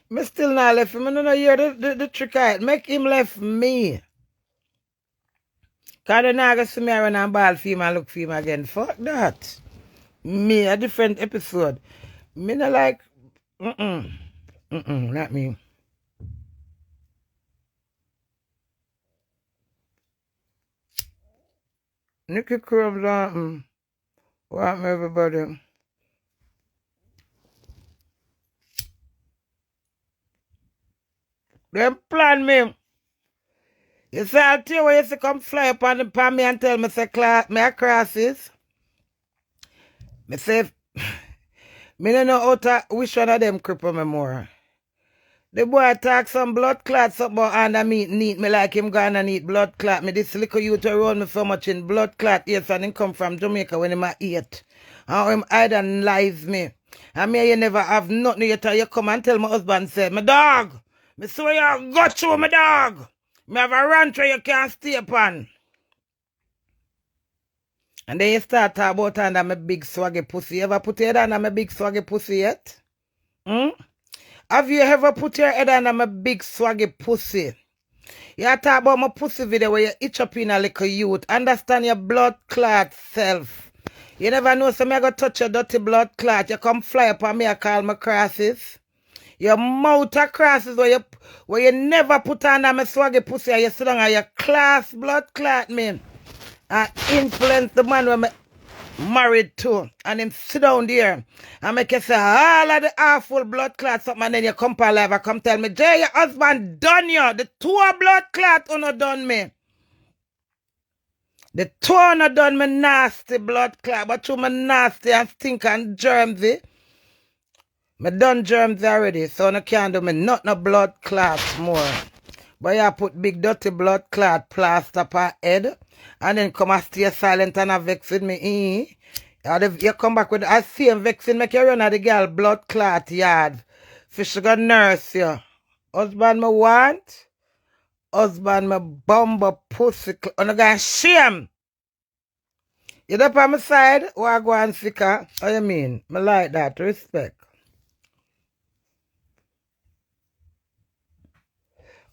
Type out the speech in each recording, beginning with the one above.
Me still not left him. I don't know hear the trick out. Make him left me. Cause they not gonna see me around and ball for him and look for him again. Fuck that. Me, a different episode. Me not like, not me. Nicky Crumbs on, want me everybody. Them plan me. You say I tell you where you say come fly upon me and tell me say me a crosses. Me say me don't know how to which one of them cripple me more. The boy talk some blood clot something about under meat neat me like him gonna need blood clot. Me this little youth around me so much in blood clot. Yes, and him come from Jamaica when him a 8. And him idolize me. And me you never have nothing yet you come and tell my husband say, my dog, me swear you got you my dog. Me have a ranch where you can't stay upon. And then you start talk about under my big swaggy pussy. You ever put your head under my big swaggy pussy yet? Hmm? Have you ever put your head under my big swaggy pussy? You talk about my pussy video where you itch up in a little youth. Understand your blood clot self. You never know, so me I go touch your dirty blood clot. You come fly up on me, I call my crosses. Your mouth are crosses where you never put under my swaggy pussy and you sit down and you class blood clot me. And influence the man where me married to. And him sit down there and make you say all of the awful blood clot something and then you come for live and come tell me, Jay, your husband done you. The 2 blood clot uno done me. The 2 uno done me nasty blood clot, but you me nasty and stink and germsy. Me done germs already, so I can't do me not no blood clots more. But you put big dirty blood clot plaster per head and then come and stay silent and vex with me. You come back with I see him vexing, make you run at the girl blood clot yard. Fish got nurse you. Husband me want, husband me bumble pussy. And I got shame. You up on my side, or I go and sick her? What you mean? Me like that, respect.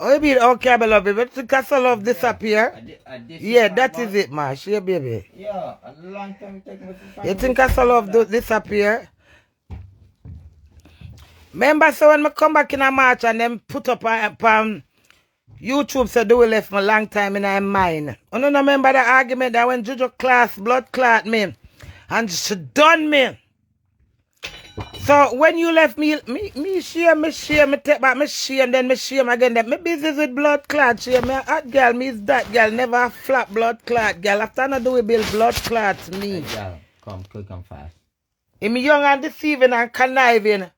Oh, you mean, okay, I love you, but think I love disappear? Yeah, that is it, Mash. Yeah, baby. Yeah, a long time take me to You think I love disappear? Remember, so when I come back in a March and then put up on YouTube, so do we left me long time in my mind. I don't remember the argument that when Juju class blood clot me and she done me. So when you left me shame, me take back me shame, then me shame again. That me business with blood clot shame. Me a hot girl, me is that girl, never a flat blood clot girl. After I do we build blood clots me. Hey, girl, come quick and fast. I'm young and deceiving and conniving.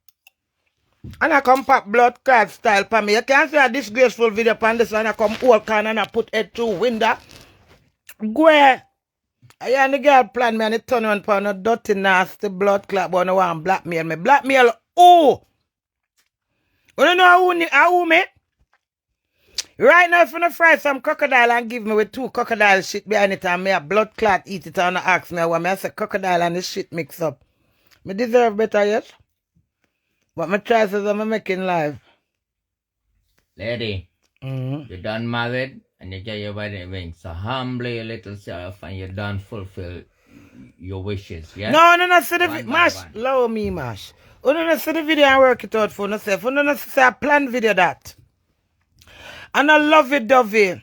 And I come pop blood clot style for me. You can't see a disgraceful video upon this and I come all can and I put head through window. Go ahead. I and the girl plan me and it turn on for no dirty nasty blood clot but no one blackmail me. Blackmail who? You don't know who me? Right now if you fry some crocodile and give me with 2 crocodile shit behind it and me a blood clot eat it and ask me what me I say crocodile and this shit mix up. Me deserve better yet? But my choices I'm making live. Lady, you done married and you get your wedding ring. So humble your little self and you done fulfill your wishes, yeah? No, see the Mash, lower me, Mash. You don't see the video and work it out for yourself. You don't see a planned video that. And I love it, Dovey.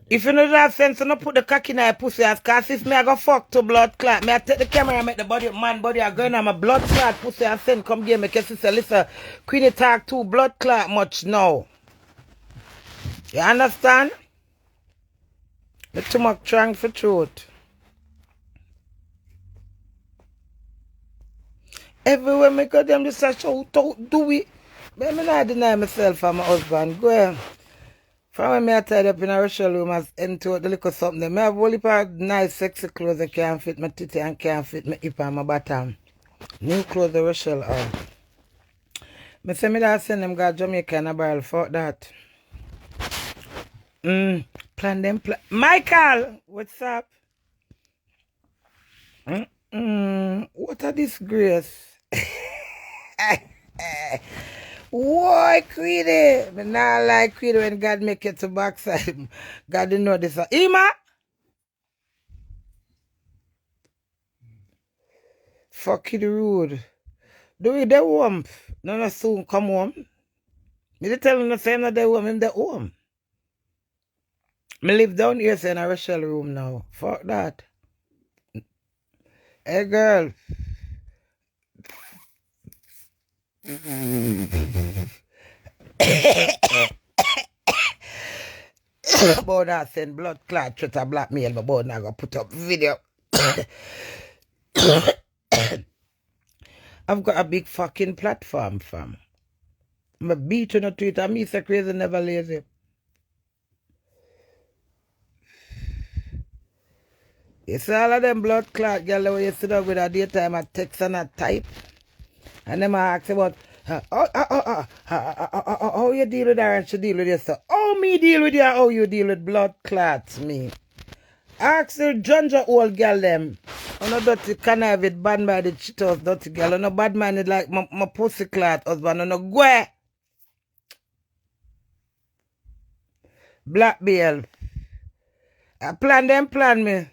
If you don't have sense, you don't put the cock in your pussy as cause if me I go fuck to blood clot. Me I take the camera and make the man body I go in on my blood clot pussy and send come give me cause say listen, Queenie talk too blood clot much now. You understand? Me too much trying for truth. Everywhere me go them this a show do we. But me not deny myself and my husband. Go ahead. From when me I tied up in a Rochelle room as empty out the little something there. Me have only pair of nice sexy clothes that can't fit my titty and can't fit my hip and my bottom. New clothes the Rochelle on. Me say me that send them go to Jamaica and a barrel for that. Plan them Michael, what's up? What a disgrace. Why, Queenie? Me not like Queenie when God make it to backside. God didn't know this. Ima! Fucking rude. Do it the home. No soon come home. Me dey tell him the same that they home, him the home. Me live down here in a Rochelle room now. Fuck that. Hey girl. About that send blood clot to blackmail me, but now I go put up video. I've got a big fucking platform, fam. I'm a beat on a Twitter. Me so crazy, never lazy. You see all of them blood clot girl when you sit up with a daytime a text and a type. And them ask about how you deal with her and she deal with you. So how me deal with you, how you deal with blood clots, me. Ask the Junja old girl them. I'm not dirty connived, bad-minded shit house dirty girl. I'm not bad-minded like my pussy clot husband. I'm not go. Black Bill. I plan them, plan me.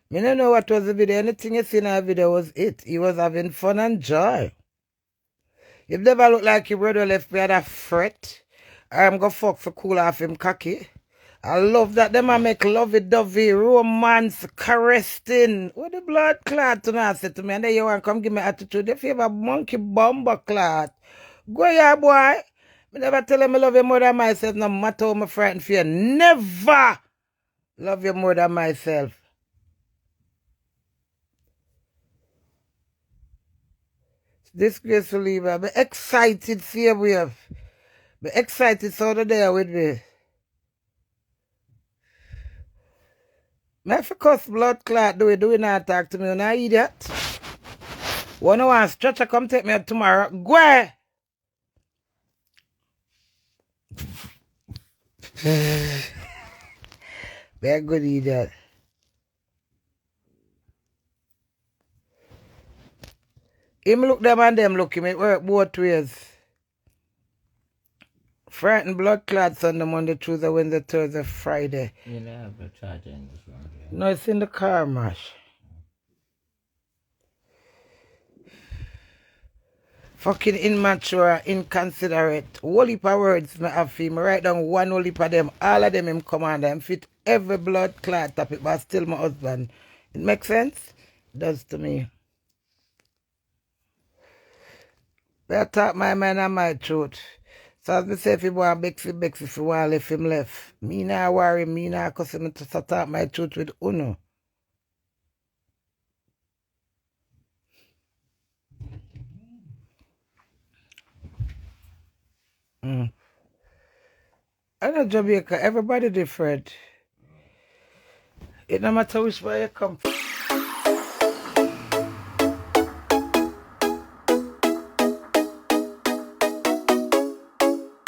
Me don't know what was the video. Anything you see in that video was it. He was having fun and joy. If never look like your brother left me at a fret, I'm gonna fuck for cool off him cocky. I love that them I make lovey-dovey, romance, caressing. What the blood clot to me say to me, and then you want to come give me attitude. If you have a monkey bomber clot, go here, boy. Me never tell him I love you more than myself, no matter how I'm frightened for you. Never love you more than myself. Disgraceful leaver. I'm excited for you, we have. I'm excited so the day with me. My cuss blood clot do not talk to me, you know, idiot. One want stretcher come take me up tomorrow. Go! Very good idiot. Him look them and them look him. It work both ways. Frightened blood clots on the Monday, Tuesday, Wednesday, Thursday, Friday. You know, have the charger in this one. Yeah. No, it's in the car, Mash. Fucking immature, inconsiderate. Whole heap of words me have for him. Write down one whole heap of them. All of them him command. Him fit every blood clot topic, but still my husband. It makes sense? It does to me. But I talk my mind and my truth. So as I say, if you want Bexy, if you want left him left. Me not worry, me not cuss him to talk my truth with Uno. I know Jamaica, everybody different. It no matter which way you come from.